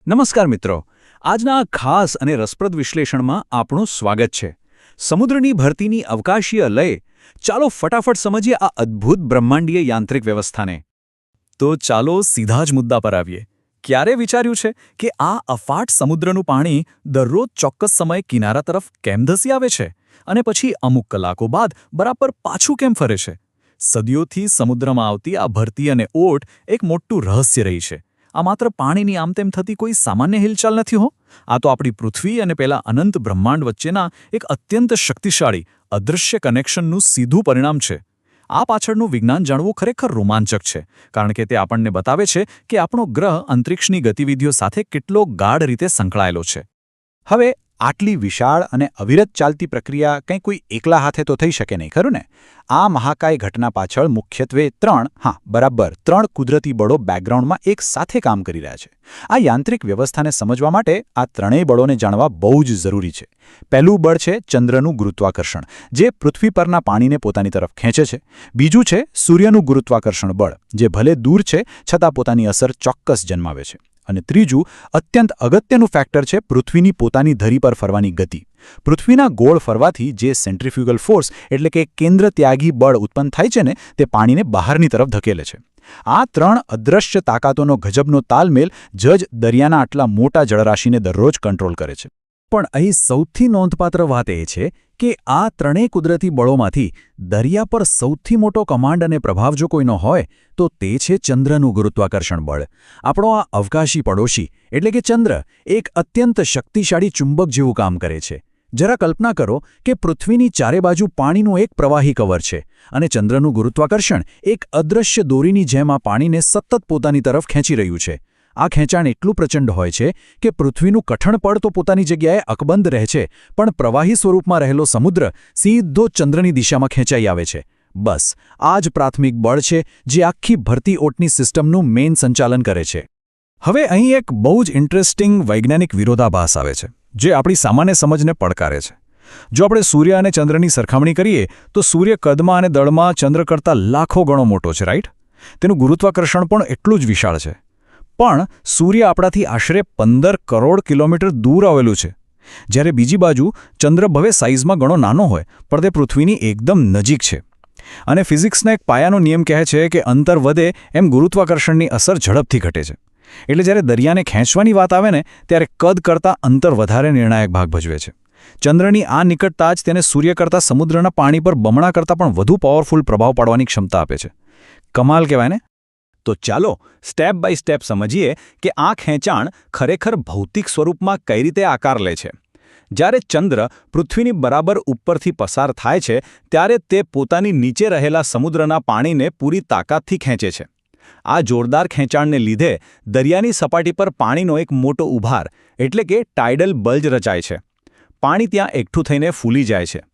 નમસ્કાર મિત્રો, આજના આ ખાસ અને રસપ્રદ વિશ્લેષણમાં આપણું સ્વાગત છે. સમુદ્રની ભરતીની અવકાશીય લય. ચાલો ફટાફટ સમજીએ આ અદ્ભુત બ્રહ્માંડીય યાંત્રિક વ્યવસ્થાને. તો ચાલો સીધા જ મુદ્દા પર આવીએ. ક્યારે વિચાર્યું છે કે આ અફાટ સમુદ્રનું પાણી દરરોજ ચોક્કસ સમયે કિનારા તરફ કેમ ધસી આવે છે અને પછી અમુક કલાકો બાદ બરાબર પાછું કેમ ફરે છે? સદીઓથી સમુદ્રમાં આવતી આ ભરતી અને ઓટ એક મોટું રહસ્ય રહી છે. આ માત્ર પાણીની આમતેમ થતી કોઈ સામાન્ય હિલચાલ નથી હો. આ તો આપણી પૃથ્વી અને પેલા અનંત બ્રહ્માંડ વચ્ચેના એક અત્યંત શક્તિશાળી અદૃશ્ય કનેક્શનનું સીધું પરિણામ છે. આ પાછળનું વિજ્ઞાન જાણવું ખરેખર રોમાંચક છે, કારણ કે તે આપણને બતાવે છે કે આપણો ગ્રહ અંતરિક્ષની ગતિવિધિઓ સાથે કેટલો ગાઢ રીતે સંકળાયેલો છે. હવે આટલી વિશાળ અને અવિરત ચાલતી પ્રક્રિયા કંઈ કોઈ એકલા હાથે તો થઈ શકે નહીં, ખરું ને? આ મહાકાય ઘટના પાછળ મુખ્યત્વે ત્રણ કુદરતી બળો બેકગ્રાઉન્ડમાં એક સાથે કામ કરી રહ્યા છે. આ યાંત્રિક વ્યવસ્થાને સમજવા માટે આ ત્રણેય બળોને જાણવા બહુ જ જરૂરી છે. પહેલું બળ છે ચંદ્રનું ગુરુત્વાકર્ષણ, જે પૃથ્વી પરના પાણીને પોતાની તરફ ખેંચે છે. બીજું છે સૂર્યનું ગુરુત્વાકર્ષણ બળ, જે ભલે દૂર છે છતાં પોતાની અસર ચોક્કસ જન્માવે છે. અને ત્રીજું અત્યંત અગત્યનું ફેક્ટર છે પૃથ્વીની પોતાની ધરી પર ફરવાની ગતિ. પૃથ્વીના ગોળ ફરવાથી જે સેન્ટ્રીફ્યુગલ ફોર્સ એટલે કે કેન્દ્ર ત્યાગી બળ ઉત્પન્ન થાય છે ને, તે પાણીને બહારની તરફ ધકેલે છે. આ ત્રણ અદૃશ્ય તાકાતોનો ગજબનો તાલમેલ જ દરિયાના આટલા મોટા જળરાશિને દરરોજ કંટ્રોલ કરે છે. પણ અહીં સૌથી નોંધપાત્ર વાત એ છે કે આ ત્રણેય કુદરતી બળોમાંથી દરિયા પર સૌથી મોટો કમાન્ડ અને પ્રભાવ જો કોઈનો હોય તો તે છે ચંદ્રનું ગુરુત્વાકર્ષણ બળ. આપણો આ અવકાશી પડોશી એટલે કે ચંદ્ર એક અત્યંત શક્તિશાળી ચુંબક જેવું કામ કરે છે. જરા કલ્પના કરો કે પૃથ્વીની ચારે બાજુ પાણીનું એક પ્રવાહી કવર છે અને ચંદ્રનું ગુરુત્વાકર્ષણ એક અદૃશ્ય દોરીની જેમ આ પાણીને સતત પોતાની તરફ ખેંચી રહ્યું છે. આ ખેંચાણ એટલું પ્રચંડ હોય છે કે પૃથ્વીનું કઠણ પડ તો પોતાની જગ્યાએ અકબંધ રહે છે, પણ પ્રવાહી સ્વરૂપમાં રહેલો સમુદ્ર સીધો ચંદ્રની દિશામાં ખેંચાઈ આવે છે. બસ આ જ પ્રાથમિક બળ છે જે આખી ભરતી ઓટની સિસ્ટમનું મેઇન સંચાલન કરે છે. હવે અહીં એક બહુ જ ઇન્ટરેસ્ટિંગ વૈજ્ઞાનિક વિરોધાભાસ આવે છે, જે આપણી સામાન્ય સમજને પડકારે છે. જો આપણે સૂર્ય અને ચંદ્રની સરખામણી કરીએ તો સૂર્ય કદમાં અને દળમાં ચંદ્ર કરતાં લાખો ગણો મોટો છે, રાઈટ? તેનું ગુરુત્વાકર્ષણ પણ એટલું જ વિશાળ છે. પણ સૂર્ય આપણાથી આશરે 15 કરોડ કિલોમીટર દૂર આવેલું છે, જ્યારે બીજી બાજુ ચંદ્ર ભલે સાઇઝમાં ઘણો નાનો હોય પણ તે પૃથ્વીની એકદમ નજીક છે. અને ફિઝિક્સના એક પાયાનો નિયમ કહે છે કે અંતર વધે એમ ગુરુત્વાકર્ષણની અસર ઝડપથી ઘટે છે. એટલે જ્યારે દરિયાને ખેંચવાની વાત આવે ને, ત્યારે કદ કરતાં અંતર વધારે નિર્ણાયક ભાગ ભજવે છે. ચંદ્રની આ નિકટતા જ તેને સૂર્ય કરતાં સમુદ્રના પાણી પર બમણા કરતાં પણ વધુ પાવરફુલ પ્રભાવ પાડવાની ક્ષમતા આપે છે. કમાલ કહેવાય ને? તો ચાલો સ્ટેપ બાય સ્ટેપ સમજીએ કે આ ખેંચાણ ખરેખર ભૌતિક સ્વરૂપમાં કઈ રીતે આકાર લે છે. જ્યારે ચંદ્ર પૃથ્વીની બરાબર ઉપરથી પસાર થાય છે ત્યારે તે પોતાની નીચે રહેલા સમુદ્રના પાણીને પૂરી તાકાતથી ખેંચે છે. આ જોરદાર ખેંચાણને લીધે દરિયાની સપાટી પર પાણીનો એક મોટો ઉભાર એટલે કે ટાઇડલ બલ્જ રચાય છે. પાણી ત્યાં એકઠું થઈને ફૂલી જાય છે.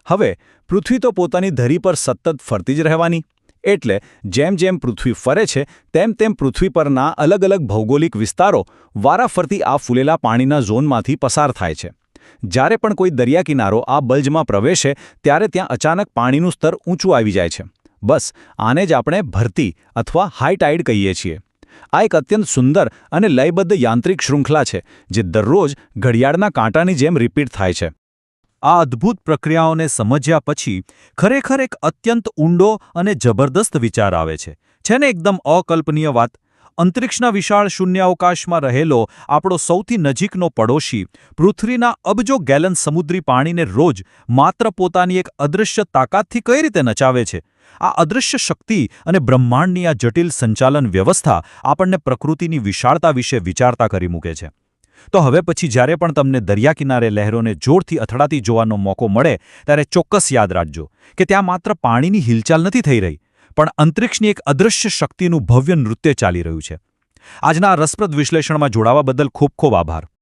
હવે પૃથ્વી તો પોતાની ધરી પર સતત ફરતી જ રહેવાની. એટલે જેમ જેમ પૃથ્વી ફરે છે તેમ તેમ પૃથ્વી પરના અલગ અલગ ભૌગોલિક વિસ્તારો વારાફરતી આ ફૂલેલા પાણીના ઝોનમાંથી પસાર થાય છે. જ્યારે પણ કોઈ દરિયા કિનારો આ બલ્જમાં પ્રવેશે ત્યારે ત્યાં અચાનક પાણીનું સ્તર ઊંચું આવી જાય છે. બસ આને જ આપણે ભરતી અથવા હાઈ ટાઇડ કહીએ છીએ. આ એક અત્યંત સુંદર અને લયબદ્ધ યાંત્રિક શૃંખલા છે જે દરરોજ ઘડિયાળના કાંટાની જેમ રિપીટ થાય છે. આ અદ્ભુત પ્રક્રિયાઓને સમજ્યા પછી ખરેખર એક અત્યંત ઊંડો અને જબરદસ્ત વિચાર આવે છે. છે ને એકદમ અકલ્પનીય વાત? અંતરિક્ષના વિશાળ શૂન્યાવકાશમાં રહેલો આપણો સૌથી નજીકનો પડોશી પૃથ્વીના અબજો ગેલન સમુદ્રી પાણીને રોજ માત્ર પોતાની એક અદૃશ્ય તાકાતથી કઈ રીતે નચાવે છે? આ અદૃશ્ય શક્તિ અને બ્રહ્માંડની આ જટિલ સંચાલન વ્યવસ્થા આપણને પ્રકૃતિની વિશાળતા વિશે વિચારતા કરી મૂકે છે. તો હવે પછી જ્યારે પણ તમને દરિયા કિનારે લહેરોને જોરથી અથડાતી જોવાનો મોકો મળે ત્યારે ચોક્કસ યાદ રાખજો કે ત્યાં માત્ર પાણીની હિલચાલ નથી થઈ રહી, પણ અંતરિક્ષની એક અદૃશ્ય શક્તિનું ભવ્ય નૃત્ય ચાલી રહ્યું છે. આજના આ રસપ્રદ વિશ્લેષણમાં જોડાવા બદલ ખૂબ ખૂબ આભાર.